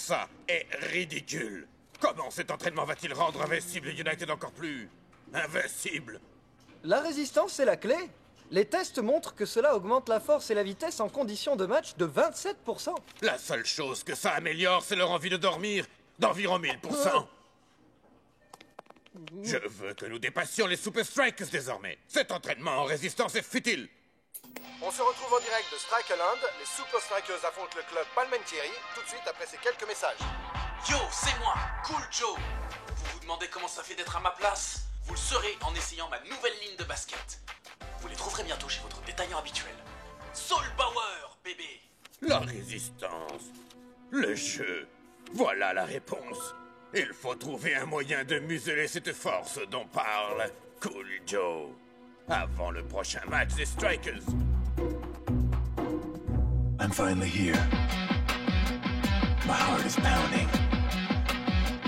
ça est ridicule. Comment cet entraînement va-t-il rendre invincible United encore plus invincible? La résistance, c'est la clé. Les tests montrent que cela augmente la force et la vitesse en conditions de match de 27%. La seule chose que ça améliore, c'est leur envie de dormir d'environ 1000%. Je veux que nous dépassions les Super Strikers désormais. Cet entraînement en résistance est futile. On se retrouve en direct de Strikeland. Les Super Strikers affrontent le club Palmentieri tout de suite après ces quelques messages. Yo, c'est moi, Cool Joe. Vous vous demandez comment ça fait d'être à ma place? Vous le saurez en essayant ma nouvelle ligne de basket. Vous les trouverez bientôt chez votre détaillant habituel. Soul Power, bébé. La résistance. Le jeu. Voilà la réponse. Il faut trouver un moyen de museler cette force dont parle Cool Joe. Avant le prochain match des Strikers. I'm finally here. My heart is pounding.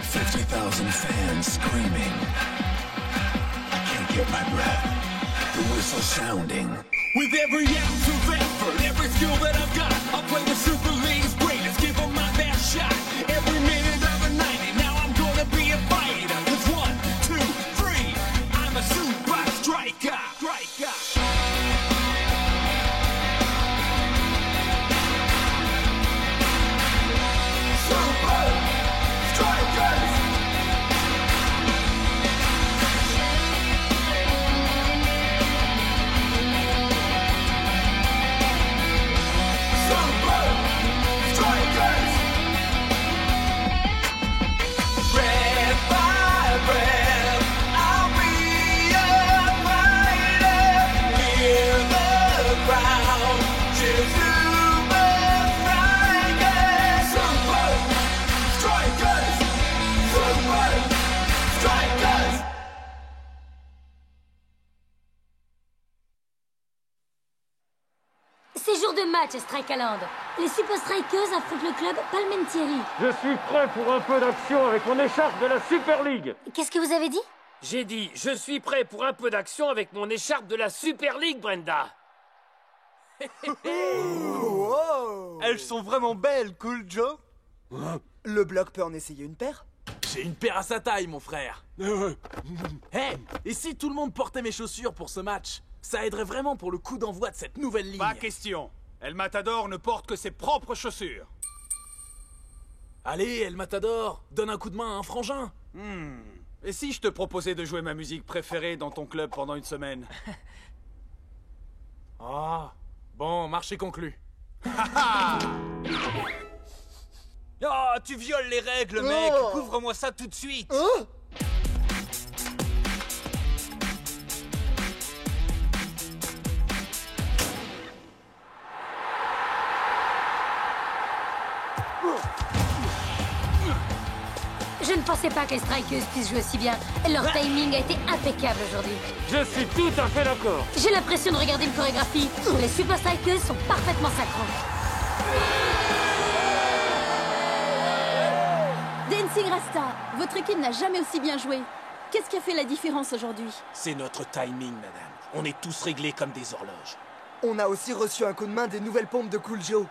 50,000 fans screaming. I can't get my breath. The whistle sounding. With every ounce of effort, every skill that I've got, I'll play the Super League's greatest, give them my best shot. Every minute of the 90, now I'm gonna be a fighter. 'Cause 1, 2, 3, I'm a super striker. C'est jour de match à Strikeland. Les Super Strikers affrontent le club Palmentieri. Je suis prêt pour un peu d'action avec mon écharpe de la Super League. Qu'est-ce que vous avez dit? J'ai dit, je suis prêt pour un peu d'action avec mon écharpe de la Super League, Brenda. Wow. Elles sont vraiment belles, Cool Joe. Le bloc peut en essayer une paire? J'ai une paire à sa taille, mon frère. Hey, et si tout le monde portait mes chaussures pour ce match? Ça aiderait vraiment pour le coup d'envoi de cette nouvelle ligne. Pas question. El Matador ne porte que ses propres chaussures. Allez, El Matador, donne un coup de main à un frangin. Et si je te proposais de jouer ma musique préférée dans ton club pendant une semaine? Ah, bon, marché conclu. Oh, tu violes les règles, mec. Couvre-moi ça tout de suite. Je ne pensais pas que les Strikers puissent jouer aussi bien. Leur timing a été impeccable aujourd'hui. Je suis tout à fait d'accord. J'ai l'impression de regarder une chorégraphie où les Super Strikers sont parfaitement synchro. Dancing Rasta, votre équipe n'a jamais aussi bien joué. Qu'est-ce qui a fait la différence aujourd'hui? C'est notre timing, madame. On est tous réglés comme des horloges. On a aussi reçu un coup de main des nouvelles pompes de Cool Joe.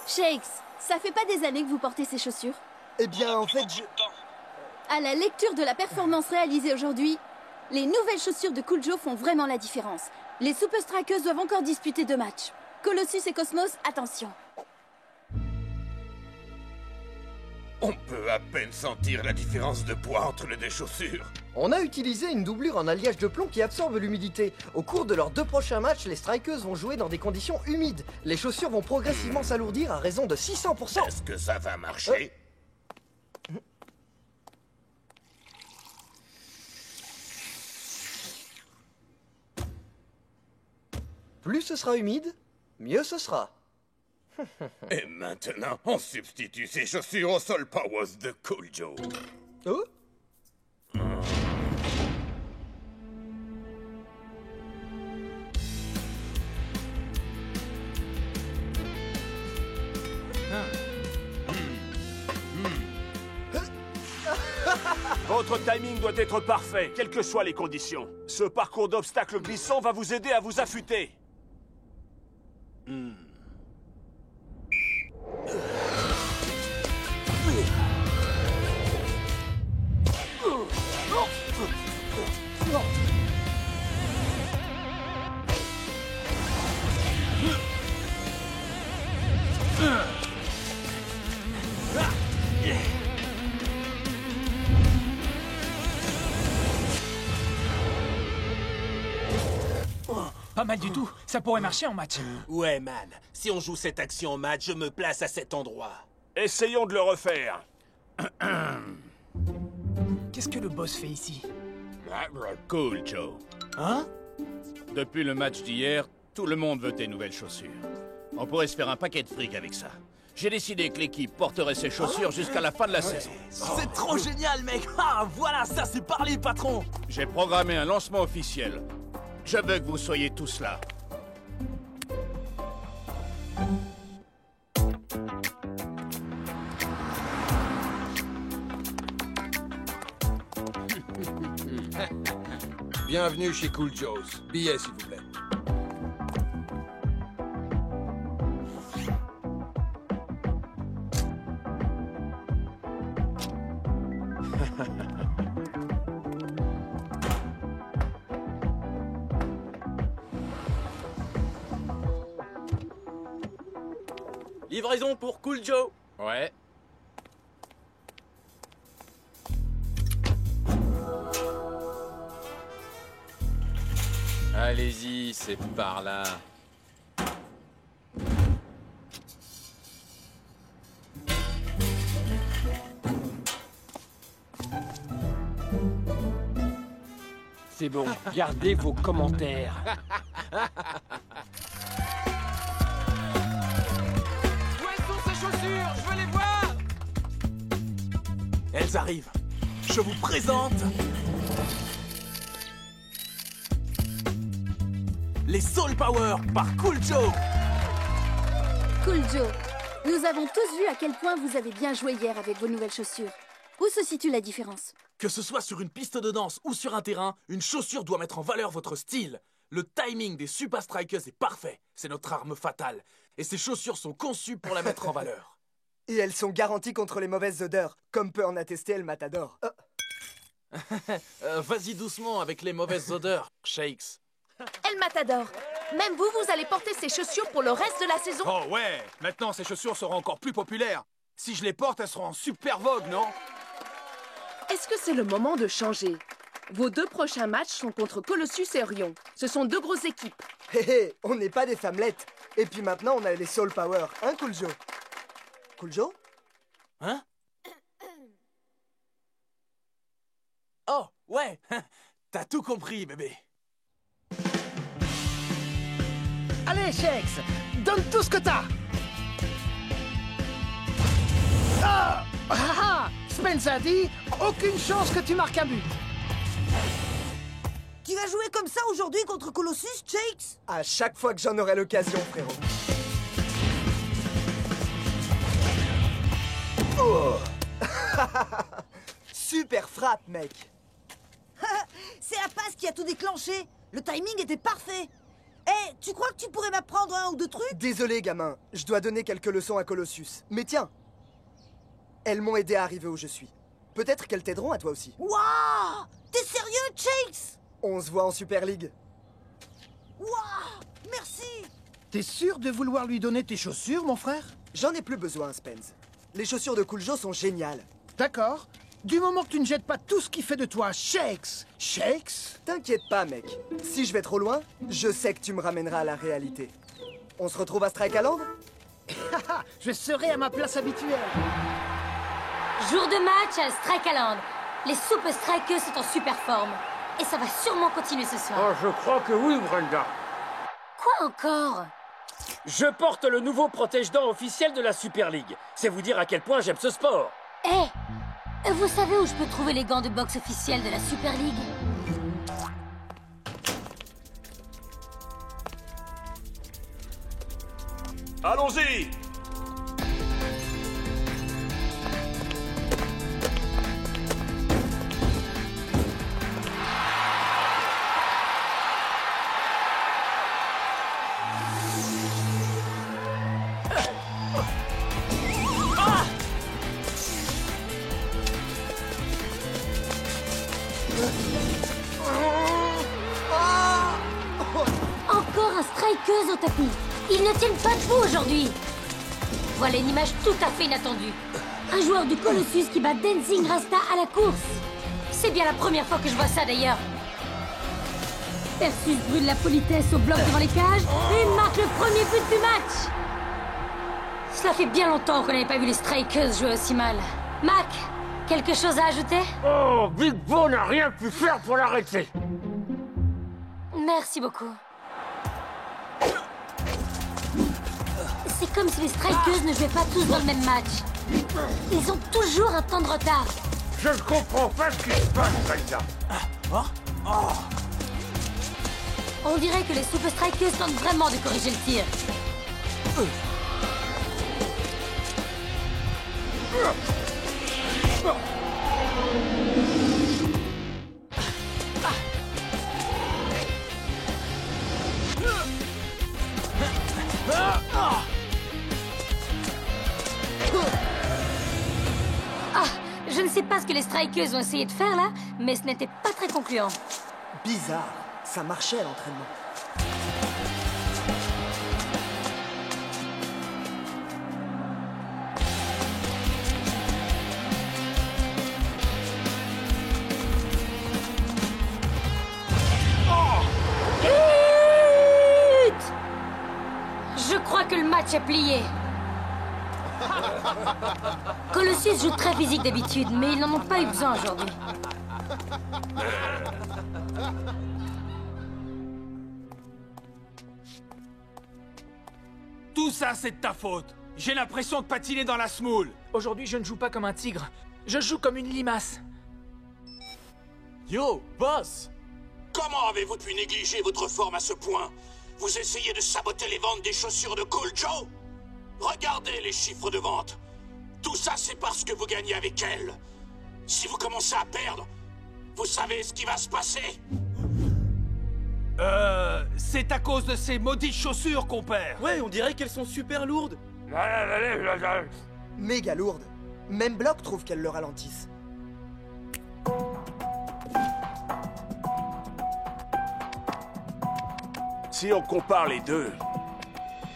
Shakes, ça fait pas des années que vous portez ces chaussures? Eh bien, en fait, À la lecture de la performance réalisée aujourd'hui, les nouvelles chaussures de Cool Joe font vraiment la différence. Les Super Strikers doivent encore disputer 2 matchs. Colossus et Cosmos, attention. On peut à peine sentir la différence de poids entre les deux chaussures. On a utilisé une doublure en alliage de plomb qui absorbe l'humidité. Au cours de leurs 2 prochains matchs, les Strikers vont jouer dans des conditions humides. Les chaussures vont progressivement s'alourdir à raison de 600%. Est-ce que ça va marcher? Plus ce sera humide, mieux ce sera. Et maintenant, on substitue ces chaussures au Soul Powers de Cool Joe. Oh? Votre timing doit être parfait, quelles que soient les conditions. Ce parcours d'obstacles glissants va vous aider à vous affûter. Pas mal du tout. Ça pourrait marcher en match. Ouais, man. Si on joue cette action en match, je me place à cet endroit. Essayons de le refaire. Qu'est-ce que le boss fait ici? Cool, Joe. Hein? Depuis le match d'hier, tout le monde veut tes nouvelles chaussures. On pourrait se faire un paquet de fric avec ça. J'ai décidé que l'équipe porterait ses chaussures jusqu'à la fin de la saison. C'est trop génial, mec. Ah, voilà, ça c'est parlé, patron. J'ai programmé un lancement officiel. Je veux que vous soyez tous là. Bienvenue chez Cool Joe's. Billet, s'il vous plaît. Livraison pour Cool Joe. Ouais. Allez-y, c'est par là. C'est bon, gardez vos commentaires. Où sont ces chaussures? Je veux les voir. Elles arrivent. Je vous présente... les Soul Power par Cool Joe. Cool Joe, nous avons tous vu à quel point vous avez bien joué hier avec vos nouvelles chaussures. Où se situe la différence? Que ce soit sur une piste de danse ou sur un terrain, une chaussure doit mettre en valeur votre style. Le timing des Super Strikers est parfait. C'est notre arme fatale. Et ces chaussures sont conçues pour la mettre en valeur. Et elles sont garanties contre les mauvaises odeurs, comme peut en attester El Matador. Vas-y doucement avec les mauvaises odeurs, Shakes. El Matador, même vous, vous allez porter ces chaussures pour le reste de la saison? Oh ouais, maintenant ces chaussures seront encore plus populaires. Si je les porte, elles seront en super vogue, non? Est-ce que c'est le moment de changer? Vos 2 prochains matchs sont contre Colossus et Orion. Ce sont 2 grosses équipes. Hé hé, on n'est pas des femmelettes. Et puis maintenant, on a les Soul Power, hein, Cool Joe? Cool Joe? Hein? Oh, ouais. T'as tout compris, bébé. Allez, Shakes, donne tout ce que t'as. Ah, ah, ah, Spence a dit, aucune chance que tu marques un but. Tu vas jouer comme ça aujourd'hui contre Colossus, Shakes? À chaque fois que j'en aurai l'occasion, frérot. Oh. Super frappe, mec. C'est la passe qui a tout déclenché. Le timing était parfait. Eh, tu crois que tu pourrais m'apprendre 1 ou 2 trucs? Désolé, gamin. Je dois donner quelques leçons à Colossus. Mais tiens, elles m'ont aidé à arriver où je suis. Peut-être qu'elles t'aideront à toi aussi. Waouh! T'es sérieux, Shakes? On se voit en Super League. Waouh! Merci! T'es sûr de vouloir lui donner tes chaussures, mon frère? J'en ai plus besoin, Spence. Les chaussures de Cool Joe sont géniales. D'accord. Du moment que tu ne jettes pas tout ce qui fait de toi Shakes. Shakes? T'inquiète pas, mec. Si je vais trop loin, je sais que tu me ramèneras à la réalité. On se retrouve à Strike Island? Je serai à ma place habituelle. Jour de match à Strike Island. Les Super Strikers sont en super forme. Et ça va sûrement continuer ce soir. Oh, je crois que oui, Brenda. Quoi encore? Je porte le nouveau protège-dents officiel de la Super League. C'est vous dire à quel point j'aime ce sport. Vous savez où je peux trouver les gants de boxe officiels de la Super League? Allons-y! Encore un strikeuse au tapis. Ils ne tiennent pas debout aujourd'hui. Voilà une image tout à fait inattendue. Un joueur du Colossus qui bat Dancing Rasta à la course. C'est bien la première fois que je vois ça d'ailleurs. Persus brûle la politesse au bloc devant les cages et marque le premier but du match. Cela fait bien longtemps qu'on n'avait pas vu les Strikers jouer aussi mal. Mac, quelque chose à ajouter? Oh, Big Bo n'a rien pu faire pour l'arrêter. Merci beaucoup. C'est comme si les Strikers ne jouaient pas tous dans le même match. Ils ont toujours un temps de retard. Je ne comprends pas ce qui se passe, Zelda. On dirait que les Super Strikers tentent vraiment de corriger le tir. Je ne sais pas ce que les Strikers ont essayé de faire là, mais ce n'était pas très concluant. Bizarre, ça marchait à l'entraînement. Je crois que le match est plié. Colossus joue très physique d'habitude, mais ils n'en ont pas eu besoin aujourd'hui. Tout ça, c'est de ta faute. J'ai l'impression de patiner dans la smoule. Aujourd'hui, je ne joue pas comme un tigre. Je joue comme une limace. Yo, boss! Comment avez-vous pu négliger votre forme à ce point? Vous essayez de saboter les ventes des chaussures de Cool Joe? Regardez les chiffres de vente. Tout ça, c'est parce que vous gagnez avec elle. Si vous commencez à perdre, vous savez ce qui va se passer. C'est à cause de ces maudites chaussures qu'on perd. Ouais, on dirait qu'elles sont super lourdes. Méga lourde. Même Block trouve qu'elles le ralentissent. Si on compare les deux,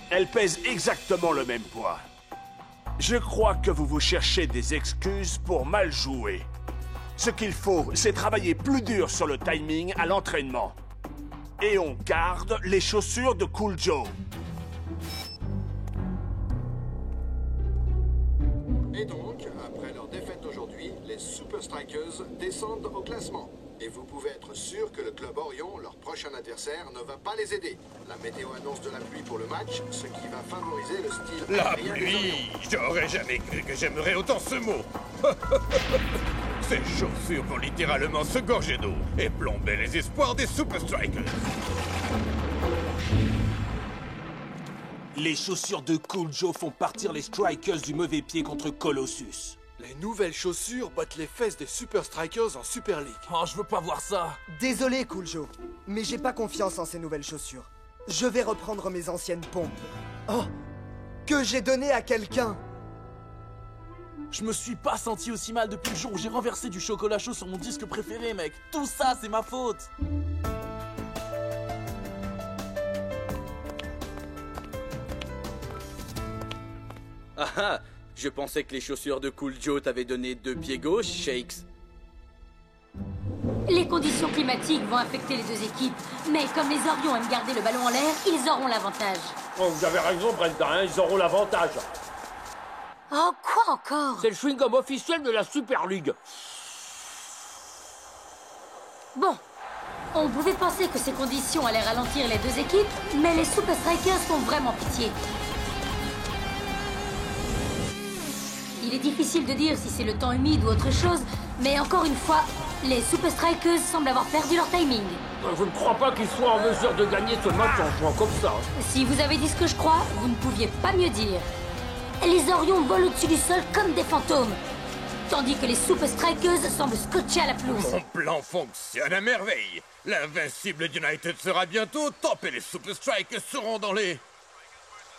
elles pèsent exactement le même poids. Je crois que vous vous cherchez des excuses pour mal jouer. Ce qu'il faut, c'est travailler plus dur sur le timing à l'entraînement. Et on garde les chaussures de Cool Joe. Et donc, après leur défaite d'aujourd'hui, les Super Strikers descendent au classement. Et vous pouvez être sûr que le club Orion, leur prochain adversaire, ne va pas les aider. La météo annonce de la pluie pour le match, ce qui va favoriser le style... La aérien des pluie! Orions. J'aurais jamais cru que j'aimerais autant ce mot. Ces chaussures vont littéralement se gorger d'eau et plomber les espoirs des Super Strikers. Les chaussures de Cool Joe font partir les Strikers du mauvais pied contre Colossus. Les nouvelles chaussures battent les fesses des Super Strikers en Super League. Oh, je veux pas voir ça. Désolé, Cool Joe, mais j'ai pas confiance en ces nouvelles chaussures. Je vais reprendre mes anciennes pompes. Oh, que j'ai donné à quelqu'un. Je me suis pas senti aussi mal depuis le jour où j'ai renversé du chocolat chaud sur mon disque préféré, mec. Tout ça, c'est ma faute. Ah ah, je pensais que les chaussures de Cool Joe t'avaient donné 2 pieds gauche, Shakes. Les conditions climatiques vont affecter les deux équipes, mais comme les Orions aiment garder le ballon en l'air, ils auront l'avantage. Oh, vous avez raison, Brenda, hein, ils auront l'avantage. Oh, quoi encore? C'est le chewing-gum officiel de la Super League. Bon, on pouvait penser que ces conditions allaient ralentir les deux équipes, mais les Super Strikers font vraiment pitié. Il est difficile de dire si c'est le temps humide ou autre chose, mais encore une fois, les Super Strikers semblent avoir perdu leur timing. Je ne crois pas qu'ils soient en mesure de gagner ce match en jouant comme ça. Si vous avez dit ce que je crois, vous ne pouviez pas mieux dire. Les Orions volent au-dessus du sol comme des fantômes, tandis que les Super Strikers semblent scotchés à la pelouse. Mon plan fonctionne à merveille. L'invincible United sera bientôt au top et les Super Strikers seront dans les...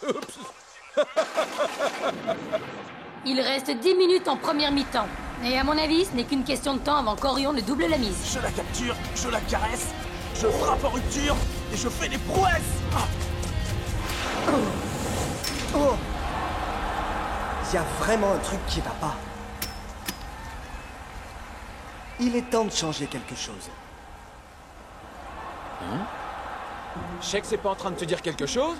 Oups. Il reste 10 minutes en première mi-temps. Et à mon avis, ce n'est qu'une question de temps avant qu'Orion ne double la mise. Je la capture, je la caresse, je frappe en rupture et je fais des prouesses. Ah. Oh! Il y a vraiment un truc qui va pas. Il est temps de changer quelque chose. Hein? Shake, c'est pas en train de te dire quelque chose?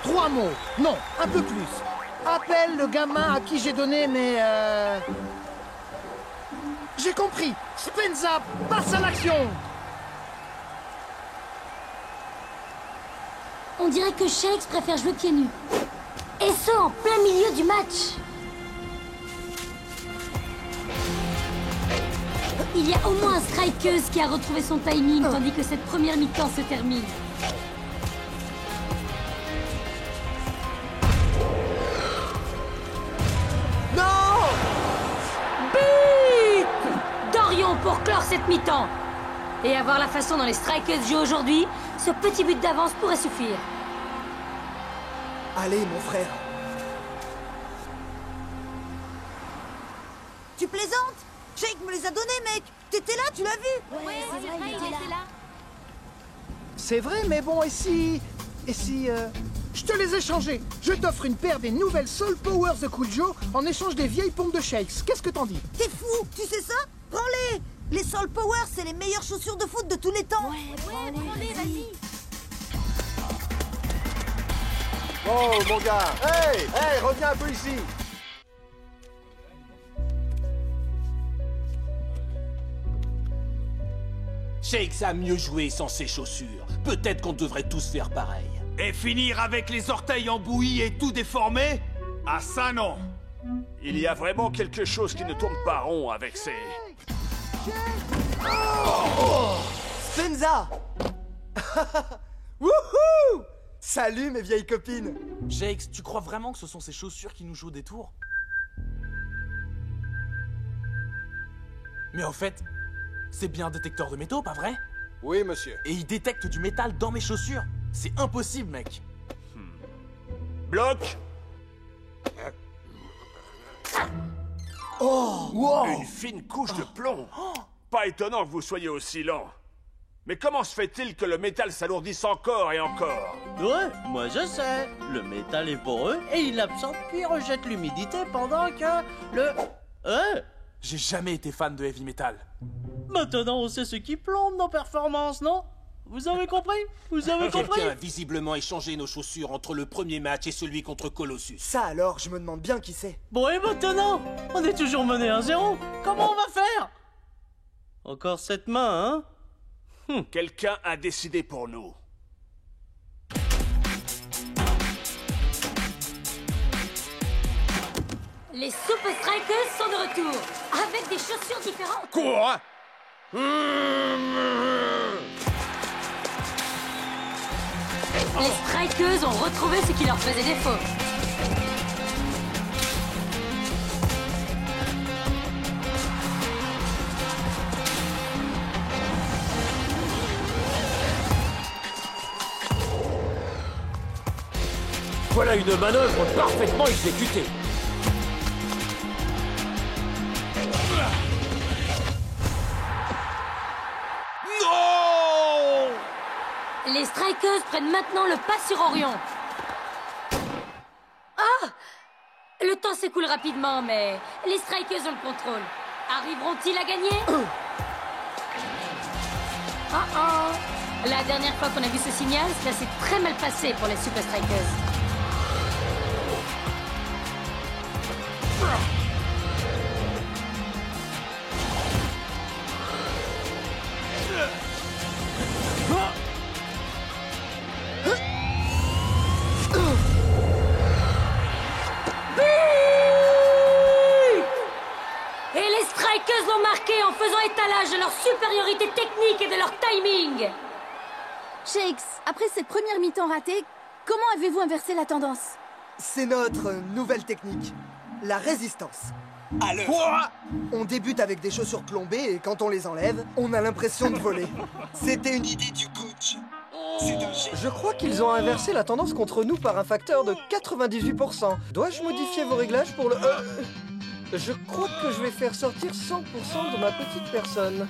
3 mots. Non, un peu plus. Appelle le gamin à qui j'ai donné mes... J'ai compris. Spenza, passe à l'action. On dirait que Shakes préfère jouer pieds nus. Et ce, en plein milieu du match. Il y a au moins un strikeuse qui a retrouvé son timing tandis que cette première mi-temps se termine. Non! But Dorion pour clore cette mi-temps. Et à voir la façon dont les strikers jouent aujourd'hui, ce petit but d'avance pourrait suffire. Allez, mon frère. Tu plaisantes? Shake me les a donnés, mec. T'étais là, tu l'as vu? Ouais, c'est vrai, il était là. C'est vrai, mais bon, et si... Je te les ai changés. Je t'offre une paire des nouvelles Soul Powers de Cool Joe en échange des vieilles pompes de Shakes. Qu'est-ce que t'en dis? T'es fou? Tu sais ça? Prends-les! Les Soul Powers, c'est les meilleures chaussures de foot de tous les temps. Ouais, prends-les, vas-y. Oh, mon gars. Hey, reviens un peu ici. Shakes a mieux joué sans ses chaussures. Peut-être qu'on devrait tous faire pareil. Et finir avec les orteils embouillis et tout déformé? Ah ça non. Il y a vraiment quelque chose qui ne tourne pas rond avec ces... Spenza. Wouhou! Salut mes vieilles copines. Shakes, tu crois vraiment que ce sont ces chaussures qui nous jouent des tours? Mais en fait, c'est bien un détecteur de métaux, pas vrai? Oui, monsieur. Et il détecte du métal dans mes chaussures. C'est impossible, mec. Bloc. Oh, wow. Une fine couche de plomb. Pas étonnant que vous soyez aussi lent. Mais comment se fait-il que le métal s'alourdisse encore et encore? Ouais, moi je sais. Le métal est poreux et il absorbe puis rejette l'humidité pendant que le... J'ai jamais été fan de heavy metal. Maintenant on sait ce qui plombe nos performances, non? Vous avez compris? Vous avez compris? Quelqu'un a visiblement échangé nos chaussures entre le premier match et celui contre Colossus. Ça alors, je me demande bien qui c'est. Bon et maintenant? On est toujours mené 1-0. Comment on va faire? Encore cette main, hein? Quelqu'un a décidé pour nous. Les Super Strikers sont de retour, avec des chaussures différentes. Quoi? Les Strikers ont retrouvé ce qui leur faisait défaut. Voilà une manœuvre parfaitement exécutée. Non! Les Strikers prennent maintenant le pas sur Orion. Ah! Le temps s'écoule rapidement, mais les Strikers ont le contrôle. Arriveront-ils à gagner? La dernière fois qu'on a vu ce signal, cela s'est très mal passé pour les Super Strikers. Et les Strikers l'ont marqué en faisant étalage de leur supériorité technique et de leur timing. Shakes, après cette première mi-temps ratée, comment avez-vous inversé la tendance? C'est notre nouvelle technique, la résistance. Alors... Quoi? On débute avec des chaussures plombées et quand on les enlève, on a l'impression de voler. C'était une idée du coach. Je crois qu'ils ont inversé la tendance contre nous par un facteur de 98%. Dois-je modifier vos réglages pour le... Je crois que je vais faire sortir 100% de ma petite personne.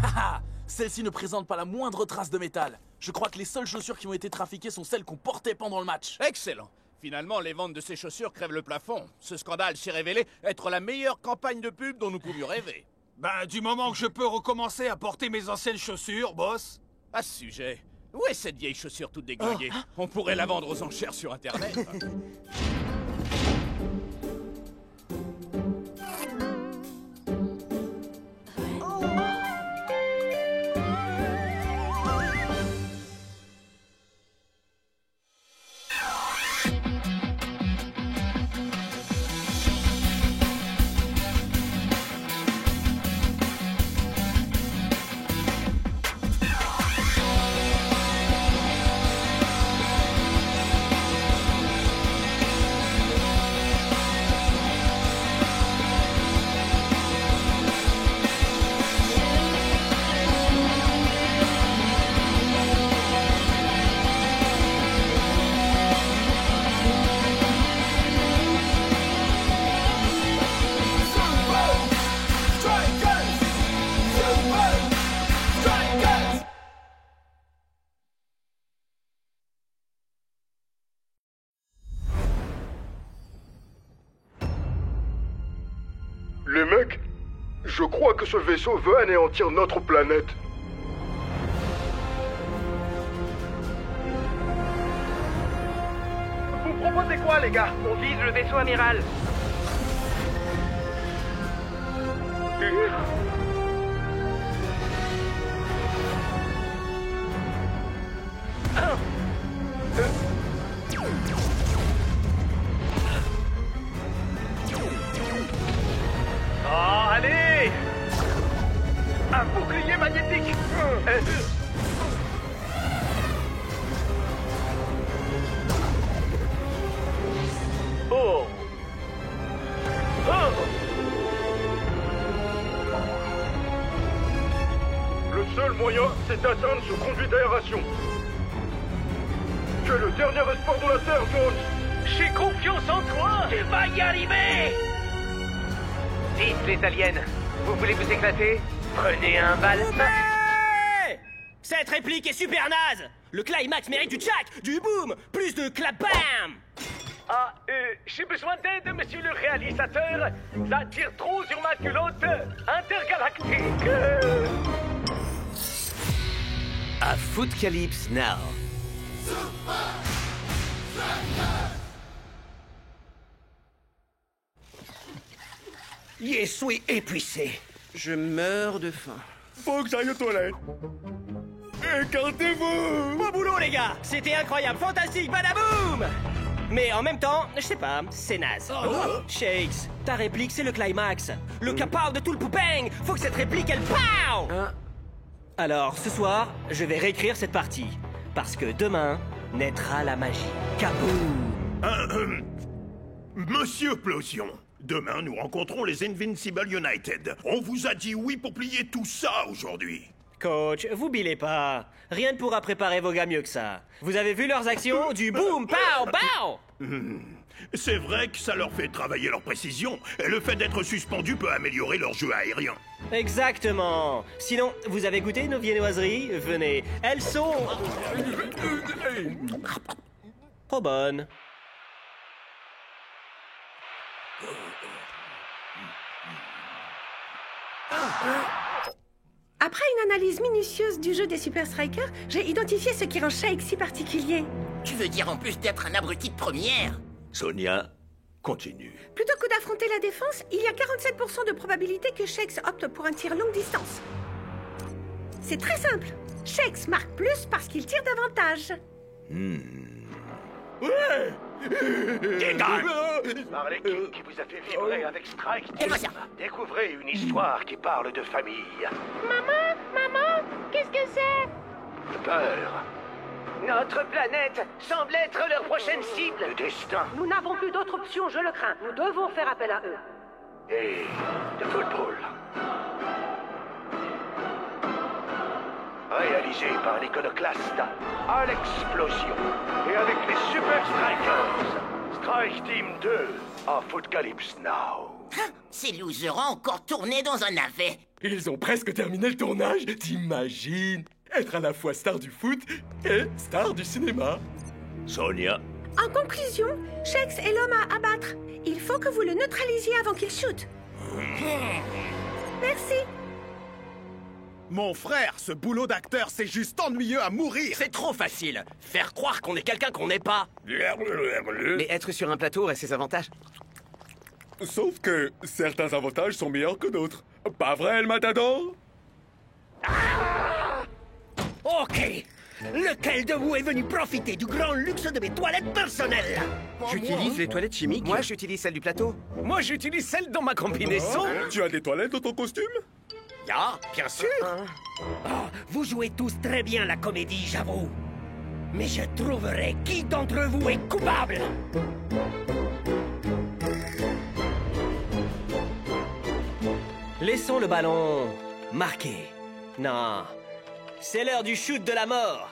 Haha, celle-ci ne présente pas la moindre trace de métal. Je crois que les seules chaussures qui ont été trafiquées sont celles qu'on portait pendant le match. Excellent. Finalement, les ventes de ces chaussures crèvent le plafond. Ce scandale s'est révélé être la meilleure campagne de pub dont nous pouvions rêver. Ben, du moment que je peux recommencer à porter mes anciennes chaussures, boss. À ce sujet, où est cette vieille chaussure toute déglinguée? On pourrait la vendre aux enchères sur Internet. Les mecs, je crois que ce vaisseau veut anéantir notre planète. Vous proposez quoi, les gars? On vise le vaisseau amiral. Oh, allez! Un bouclier magnétique! Oh! Le seul moyen, c'est d'atteindre ce conduit d'aération. Tu es le dernier espoir de la Terre, Jones! J'ai confiance en toi! Tu vas y arriver! Vite, les aliens! Vous voulez vous éclater? Prenez un bal... Cette réplique est super naze! Le climax mérite du tchac, du boom, plus de clap-bam! Ah, j'ai besoin d'aide, monsieur le réalisateur. Ça tire trop sur ma culotte intergalactique. A Footcalypse Now. Je suis épuisé. Je meurs de faim. Faut que j'aille aux toilettes. Écartez-vous! Bon boulot, les gars! C'était incroyable, fantastique, badaboum! Mais en même temps, je sais pas, c'est naze. Shakes, ta réplique, c'est le climax. Le kapow de tout le poupeng! Faut que cette réplique, elle pow! Alors, ce soir, je vais réécrire cette partie. Parce que demain, naîtra la magie. Kaboom! Monsieur Plosion, demain nous rencontrons les Invincible United. On vous a dit oui pour plier tout ça aujourd'hui. Coach, vous bilez pas. Rien ne pourra préparer vos gars mieux que ça. Vous avez vu leurs actions? Du boom, pow, pow! C'est vrai que ça leur fait travailler leur précision, et le fait d'être suspendu peut améliorer leur jeu aérien. Exactement. Sinon, vous avez goûté nos viennoiseries? Venez. Elles sont... trop bonnes. Après une analyse minutieuse du jeu des Super Strikers, j'ai identifié ce qui rend Shake si particulier. Tu veux dire en plus d'être un abruti de première? Sonia, continue. Plutôt que d'affronter la défense, il y a 47% de probabilité que Shakes opte pour un tir longue distance. C'est très simple. Shakes marque plus parce qu'il tire davantage. Par l'équipe qui vous a fait vibrer avec Strike Team, découvrez une histoire qui parle de famille. Maman, qu'est-ce que c'est? De peur. Notre planète semble être leur prochaine cible. De destin. Nous n'avons plus d'autre option, je le crains. Nous devons faire appel à eux. Et de football. Réalisé par l'iconoclaste à l'explosion. Et avec les Super Strikers. Strike Team 2 à Footcalypse Now. Ces losers ont encore tourné dans un navet. Ils ont presque terminé le tournage, t'imagines? Être à la fois star du foot et star du cinéma. Sonia, En conclusion, Shex est l'homme à abattre. Il faut que vous le neutralisiez avant qu'il shoot. Merci. Mon frère, ce boulot d'acteur, c'est juste ennuyeux à mourir. C'est trop facile. Faire croire qu'on est quelqu'un qu'on n'est pas. Mais être sur un plateau a ses avantages. Sauf que certains avantages sont meilleurs que d'autres. Pas vrai, El Matador? Ok. Lequel de vous est venu profiter du grand luxe de mes toilettes personnelles? J'utilise les toilettes chimiques. Moi, j'utilise celles du plateau. Moi, j'utilise celle dans ma combinaison. Tu as des toilettes dans ton costume? Ya, bien sûr. Oh, vous jouez tous très bien la comédie, j'avoue. Mais je trouverai qui d'entre vous est coupable. Laissons le ballon marquer. Non. C'est l'heure du shoot de la mort.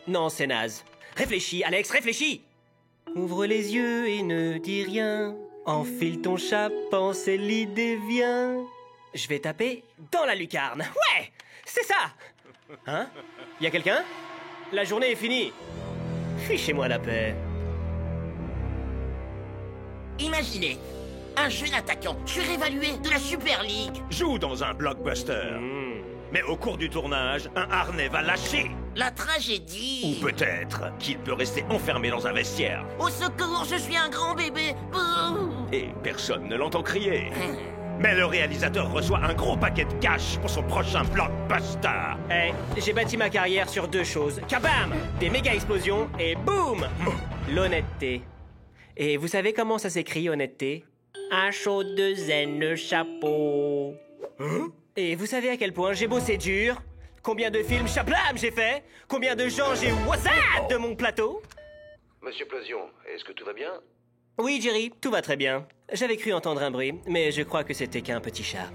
Non, c'est naze. Réfléchis, Alex, réfléchis. Ouvre les yeux et ne dis rien. Enfile ton chapeau, c'est l'idée vient. Je vais taper dans la lucarne. Ouais, c'est ça. Hein? Y a quelqu'un? La journée est finie. Fichez-moi la paix. Imaginez, un jeune attaquant surévalué de la Super League. Joue dans un blockbuster. Mais au cours du tournage, un harnais va lâcher. La tragédie. Ou peut-être qu'il peut rester enfermé dans un vestiaire. Au secours, je suis un grand bébé. Bouh. Et personne ne l'entend crier. Mais le réalisateur reçoit un gros paquet de cash pour son prochain blockbuster. Hey, j'ai bâti ma carrière sur deux choses. Kabam! Des méga explosions et boum! L'honnêteté. Et vous savez comment ça s'écrit, honnêteté? H-O-2-N chapeau. Et vous savez à quel point j'ai bossé dur? Combien de films chablam j'ai fait? Combien de gens j'ai whatsapp de mon plateau? Monsieur Plosion, est-ce que tout va bien? Oui, Jerry, tout va très bien. J'avais cru entendre un bruit, mais je crois que c'était qu'un petit chat.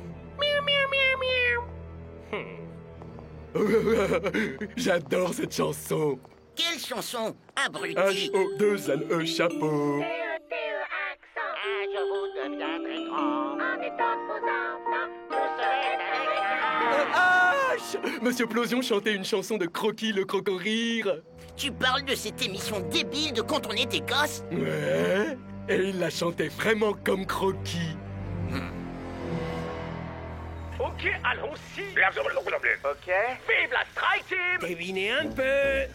J'adore cette chanson. Quelle chanson? Abruti. H-O-2-N-E chapeau. Je vous deviendrai grand. En étant vos enfants, vous serez avec H! Monsieur Plosion chantait une chanson de Croquis le crocorire. Tu parles de cette émission débile de quand on était gosse? Ouais, et il la chantait vraiment comme Croquis. Ok, allons-y. Ok. Vive la Strike Team! Devinez un peu.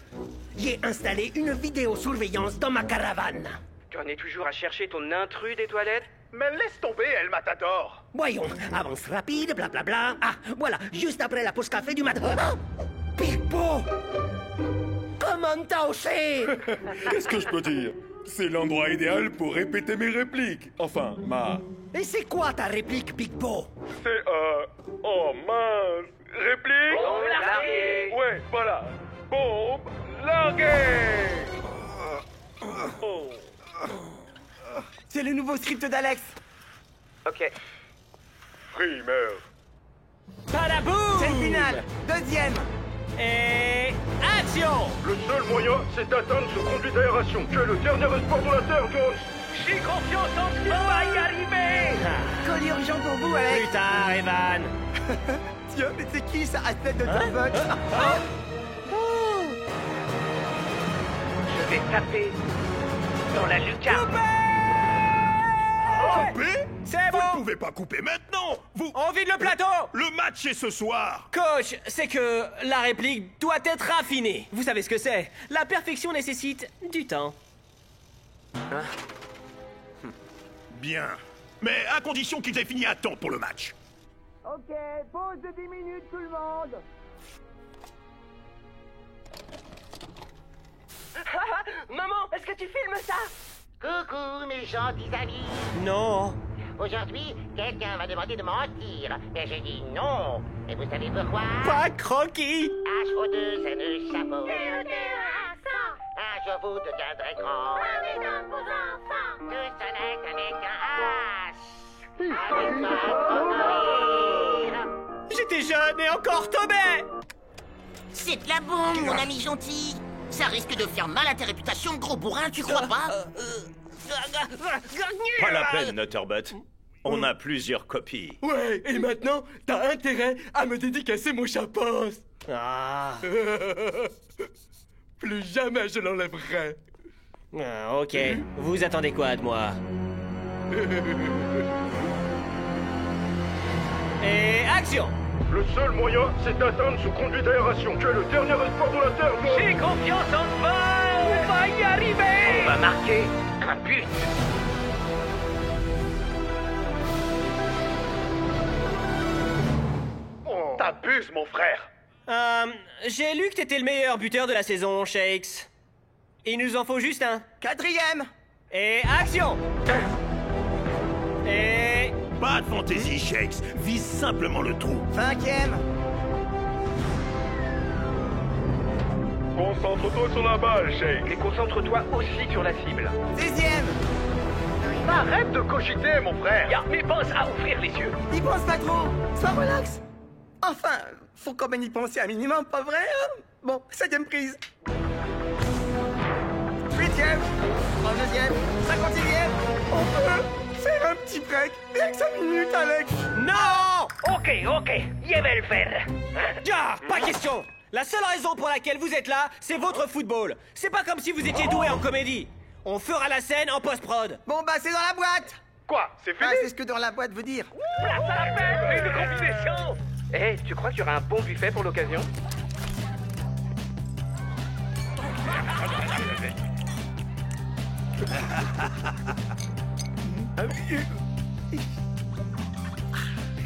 J'ai installé une vidéosurveillance dans ma caravane. Tu en es toujours à chercher ton intrus des toilettes? Mais laisse tomber, El Matador. Voyons, avance rapide, blablabla. Ah, voilà, juste après la pause café du matin. Ah, Picpo! Comment t'as osé? Qu'est-ce que je peux dire? C'est l'endroit idéal pour répéter mes répliques. Enfin, ma... Et c'est quoi ta réplique, Picpo? C'est, oh mince... Réplique? Bombe larguée! Ouais, voilà. Bombe larguée! C'est le nouveau script d'Alex. Ok. Primaire. Palaboum! C'est le final. Deuxième. Et... action! Le seul moyen, c'est d'atteindre ce conduit d'aération. Tu es le dernier espoir de la Terre, Jones. J'ai confiance en toi, on va y arriver! Colis urgent pour vous, Alex. Plus tard, Evan. Tiens, mais c'est qui ça, athlète de Talbot? Je vais taper dans la lucarne. Couper? C'est bon! Vous ne pouvez pas couper maintenant! Vous... On vide le plateau! Le match est ce soir! Coach, c'est que la réplique doit être raffinée. Vous savez ce que c'est? La perfection nécessite du temps. Bien. Mais à condition qu'ils aient fini à temps pour le match. Ok, pause de 10 minutes tout le monde. Maman, est-ce que tu filmes ça? Coucou, mes gentils amis. Non. Aujourd'hui, quelqu'un m'a demandé de mentir. Et j'ai dit non. Et vous savez pourquoi? Pas croquis. H-O-2-N-E chapeau. Je vous deviendrai grand. Avec vos enfants. Tout ce n'est qu'un H. Avec ma crocorire. J'étais jeune et encore tombé. C'est de la bombe, mon ami gentil. Ça risque de faire mal à ta réputation de gros bourrin, tu crois pas? Pas la peine, Nutterbutt. On a plusieurs copies. Ouais, et maintenant, t'as intérêt à me dédicacer mon chapeau. Ah. Plus jamais je l'enlèverai. Ah, ok. Vous attendez quoi de moi? Et action! Le seul moyen, c'est d'atteindre ce conduit d'aération. Tu es le dernier espoir de la Terre, John. J'ai confiance en toi! On va y arriver! On va marquer un but! T'abuses, mon frère! J'ai lu que t'étais le meilleur buteur de la saison, Shakes. Il nous en faut juste un. 4e! Et action! Et... Pas de fantaisie, Shakes. Vise simplement le trou. 5e! Concentre-toi sur la balle, Shake. Et concentre-toi aussi sur la cible. 6e! Arrête de cogiter, mon frère! Ya, mais pense à ouvrir les yeux. N'y pense pas trop! Sois relax! Enfin, faut quand même y penser un minimum, pas vrai, hein? Bon, 7e prise. 8e! 32e! 56e! On peut faire un petit break! Rien que 5 minutes, Alex! Non! Ok, je vais le faire. Ah, pas question! La seule raison pour laquelle vous êtes là, c'est votre football. C'est pas comme si vous étiez doué en comédie. On fera la scène en post-prod. Bon, bah, c'est dans la boîte! Quoi? C'est fini? Ah, c'est ce que dans la boîte veut dire. Place à la fête! Une combinaison! Eh, tu crois qu'il y aura un bon buffet pour l'occasion?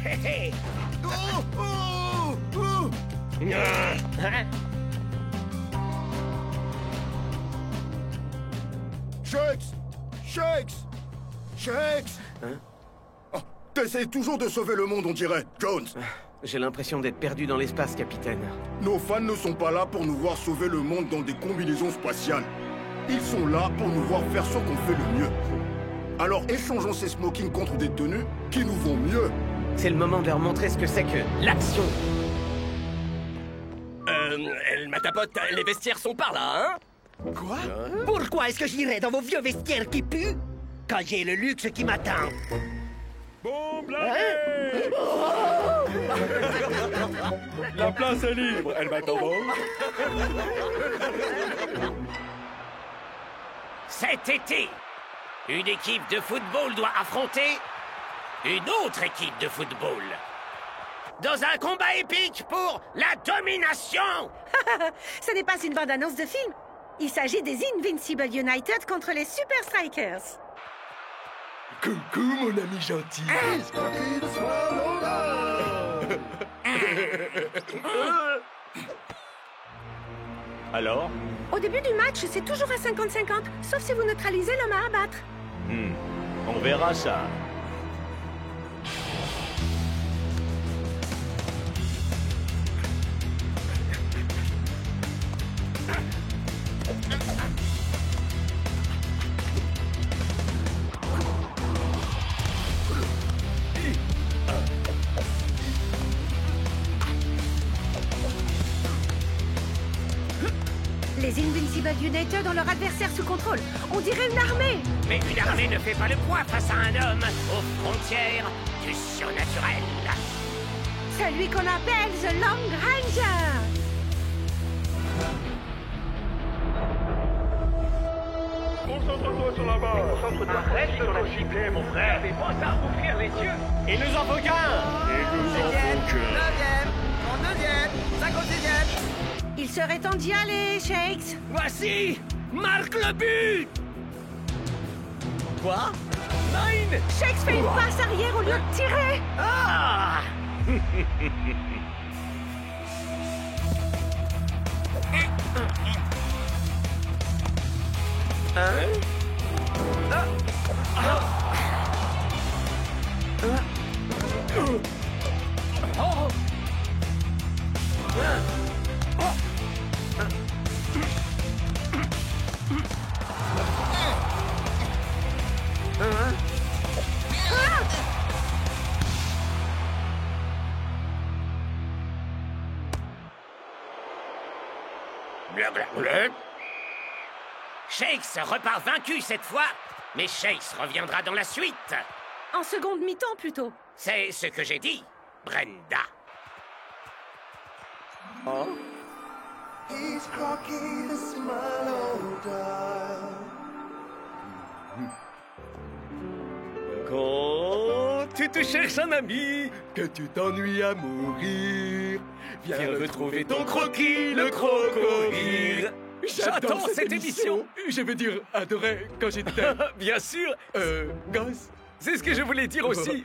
Hey. Shakes! Shakes! Shakes! Hein? Oh, t'essayes toujours de sauver le monde, on dirait, Jones. J'ai l'impression d'être perdu dans l'espace, capitaine. Nos fans ne sont pas là pour nous voir sauver le monde dans des combinaisons spatiales. Ils sont là pour nous voir faire ce qu'on fait le mieux. Alors échangeons ces smokings contre des tenues qui nous vont mieux. C'est le moment de leur montrer ce que c'est que l'action. Ma tapote, les vestiaires sont par là, hein? Quoi? Pourquoi est-ce que j'irais dans vos vieux vestiaires qui puent quand j'ai le luxe qui m'attend? Bon, blague! La place est libre, elle m'attend. Cet été, une équipe de football doit affronter une autre équipe de football. Dans un combat épique pour la domination! Ce n'est pas une bande-annonce de film. Il s'agit des Invincible United contre les Super Strikers. Coucou, mon ami gentil. Alors? Au début du match, c'est toujours à 50-50, sauf si vous neutralisez l'homme à abattre. On verra ça. Les Invincible United ont leur adversaire sous contrôle. On dirait une armée. Mais une armée ne fait pas le poids face à un homme aux frontières du surnaturel. Celui qu'on appelle The Long Ranger. Concentre-toi sur la balle. Concentre-toi reste sur la cible, mon frère. Mais pense à ouvrir les yeux. Il nous en faut qu'un! 9e, 32e, 56e. Il serait temps d'y aller, Shakes. Voici! Marque le but! Quoi? Nine! Shakes fait une passe arrière au lieu de tirer. Ah! Shakes repart vaincu cette fois, mais Shakes reviendra dans la suite. En seconde mi-temps, plutôt. C'est ce que j'ai dit, Brenda. He's cocky, the smile, oh, darling. Quand tu te cherches un ami, Que tu t'ennuies à mourir. viens retrouver ton croquis, le croco-rire. J'adore cette émission. Je veux dire, adoré quand j'étais... Bien sûr. Gosse. C'est ce que je voulais dire aussi.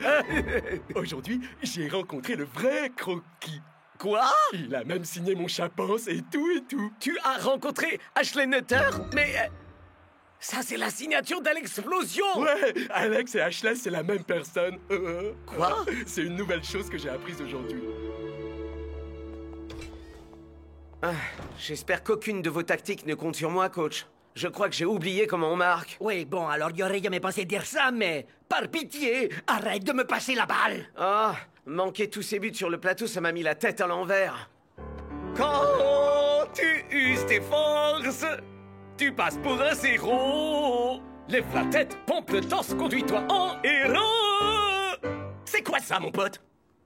Aujourd'hui, j'ai rencontré le vrai Croquis. Quoi? Il a même signé mon chapeau et tout et tout. Tu as rencontré Ashley Nutter? Mais... ça, c'est la signature d'Alexplosion! Ouais, Alex et Ashley, c'est la même personne. Quoi? C'est une nouvelle chose que j'ai apprise aujourd'hui. J'espère qu'aucune de vos tactiques ne compte sur moi, coach. Je crois que j'ai oublié comment on marque. Oui, bon, alors j'aurais jamais pensé dire ça, mais par pitié, arrête de me passer la balle. Ah, manquer tous ces buts sur le plateau, ça m'a mis la tête à l'envers. Quand tu uses tes forces, tu passes pour un zéro. Lève la tête, pompe le torse, conduis-toi en héros. C'est quoi ça, mon pote?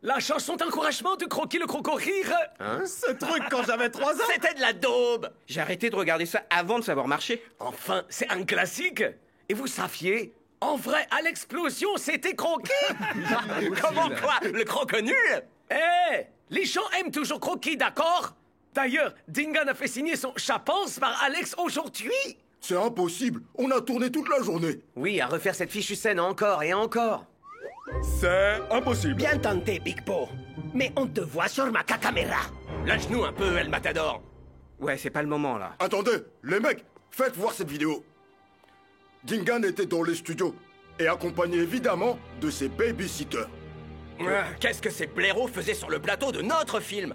La chanson d'encouragement de Croquis le croco-rire? Hein? Ce truc quand j'avais 3 ans? C'était de la daube! J'ai arrêté de regarder ça avant de savoir marcher. Enfin, c'est un classique! Et vous saviez? En vrai, à l'explosion, c'était Croquis! Comment quoi? Le croco nul? Eh! Les gens aiment toujours Croquis, d'accord? D'ailleurs, Dingan a fait signer son chapeau par Alex aujourd'hui! C'est impossible, on a tourné toute la journée. Oui, à refaire cette fichue scène encore et encore. C'est impossible. Bien tenté, Big Po. Mais on te voit sur ma caméra. Lâche-nous un peu, El Matador. Ouais, c'est pas le moment, là. Attendez, les mecs, faites voir cette vidéo. Dingan était dans les studios et accompagné évidemment de ses babysitters. Qu'est-ce que ces blaireaux faisaient sur le plateau de notre film?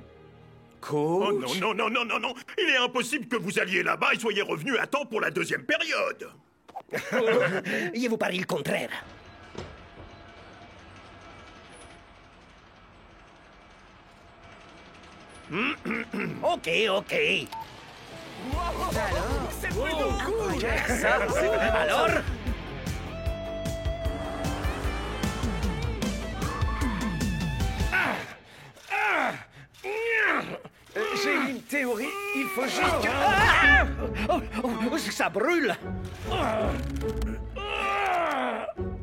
Oh non, non, non, non, non, non. Il est impossible que vous alliez là-bas et soyez revenus à temps pour la deuxième période. Je vous parie le contraire. Ok. Alors, c'est plutôt cool. Ça, alors j'ai une théorie, il faut juste que... ça brûle.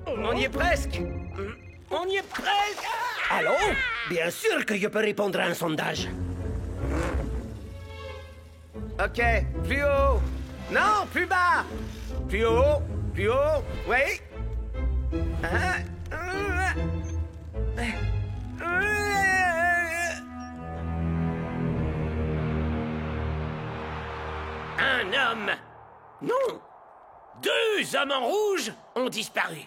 On y est presque. On y est presque. Allô? Bien sûr que je peux répondre à un sondage. Ok, plus haut. Non, plus bas. Plus haut, oui. Un homme. Non. 2 hommes en rouge ont disparu.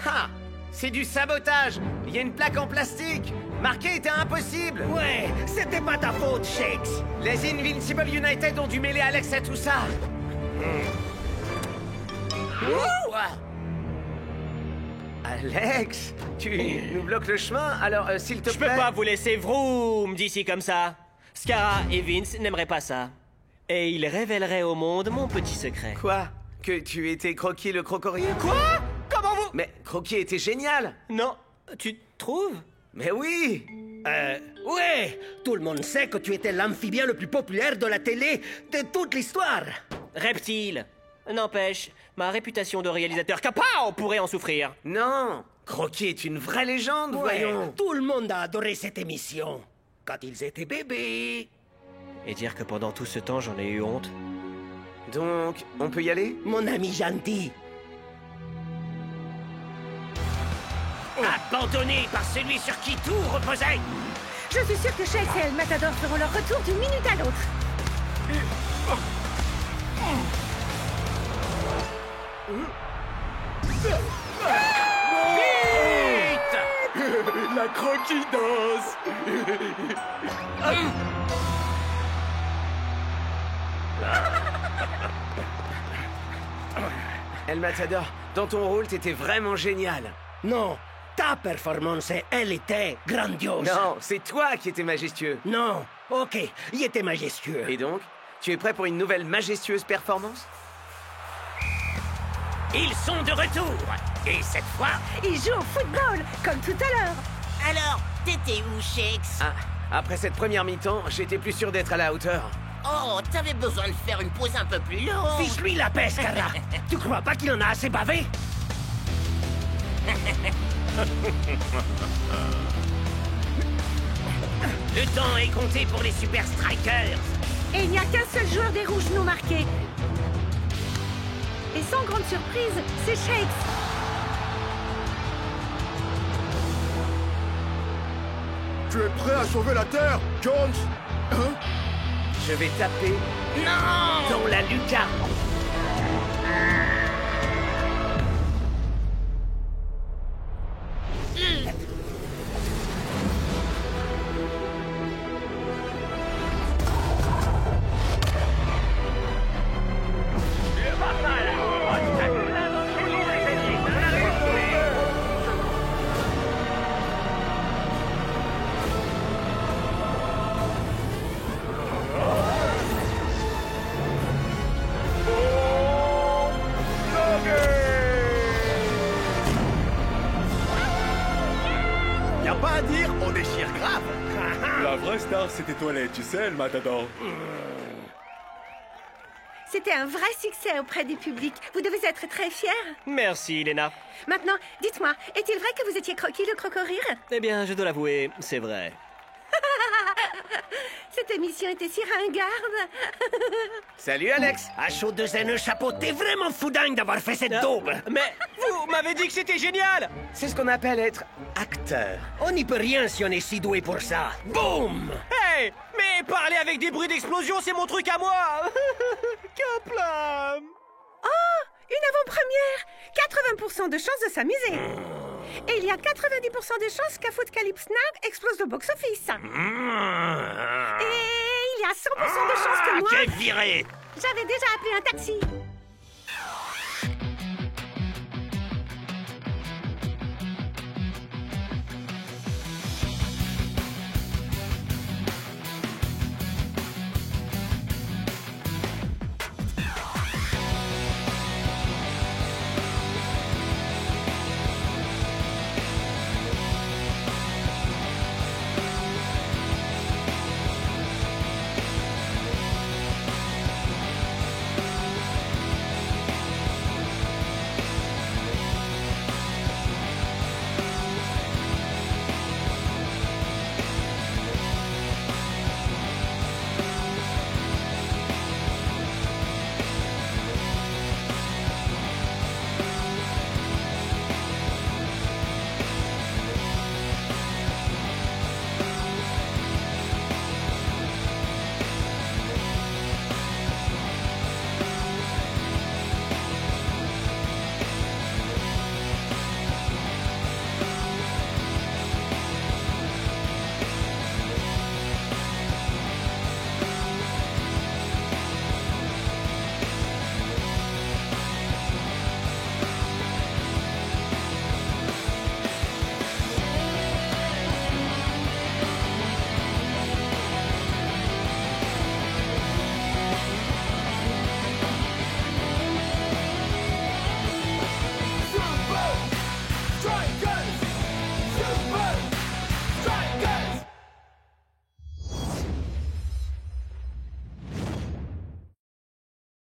Ah, c'est du sabotage. Il y a une plaque en plastique. Marquer était impossible. Ouais, c'était pas ta faute, Shakes. Les Invincible United ont dû mêler Alex à tout ça. Alex, tu nous bloques le chemin, alors s'il te plaît... Je peux pas vous laisser vroom d'ici comme ça. Scara et Vince n'aimeraient pas ça. Et ils révéleraient au monde mon petit secret. Quoi? Que tu étais Croquis le croco-rire? Quoi? Comment vous... Mais Croquis était génial. Non, tu trouves? Mais oui. Ouais, tout le monde sait que tu étais l'amphibien le plus populaire de la télé de toute l'histoire. Reptile. N'empêche, ma réputation de réalisateur capao pourrait en souffrir. Non, Croquis est une vraie légende, voyons. Tout le monde a adoré cette émission. Quand ils étaient bébés. Et dire que pendant tout ce temps, j'en ai eu honte. Donc, on peut y aller? Mon ami gentil. Abandonné par celui sur qui tout reposait. Je suis sûr que Shakes et El Matador feront leur retour d'une minute à l'autre. La Croquis danse. El Matador, dans ton rôle, t'étais vraiment génial. Non, ta performance, elle était grandiose. Non, c'est toi qui étais majestueux. Non, ok, il était majestueux. Et donc, tu es prêt pour une nouvelle majestueuse performance? Ils sont de retour. Et cette fois, ils jouent au football, comme tout à l'heure. Alors, t'étais où, Shakes? Ah, après cette première mi-temps, j'étais plus sûr d'être à la hauteur. Oh, t'avais besoin de faire une pause un peu plus longue. Fiche-lui la peste, Kara. Tu crois pas qu'il en a assez bavé? Le temps est compté pour les Super Strikers. Et il n'y a qu'un seul joueur des rouges non marqués. Et sans grande surprise, c'est Shakes. Tu es prêt à sauver la Terre, Jones? Hein? Je vais taper... Non! Dans la lucarne. Y'a pas à dire, on déchire grave. La vraie star, c'est tes toilettes, tu sais, le matador. C'était un vrai succès auprès du public. Vous devez être très fiers. Merci, Lena. Maintenant, dites-moi, est-il vrai que vous étiez Crocky le croco-rire? Eh bien, je dois l'avouer, c'est vrai. Cette émission était si ringarde. Salut, Alex. À chaud de zen chapeau, t'es vraiment foudingue d'avoir fait cette daube. Mais vous m'avez dit que c'était génial. C'est ce qu'on appelle être acteur. On n'y peut rien si on est si doué pour ça. Boum! Hey, mais parler avec des bruits d'explosion, c'est mon truc à moi. Kaplan. Oh, une avant-première. 80% de chances de s'amuser. Et il y a 90% de chances qu'Apocalypse Now explose le box-office. Et il y a 100% de chances que moi... T'es viré! J'avais déjà appelé un taxi.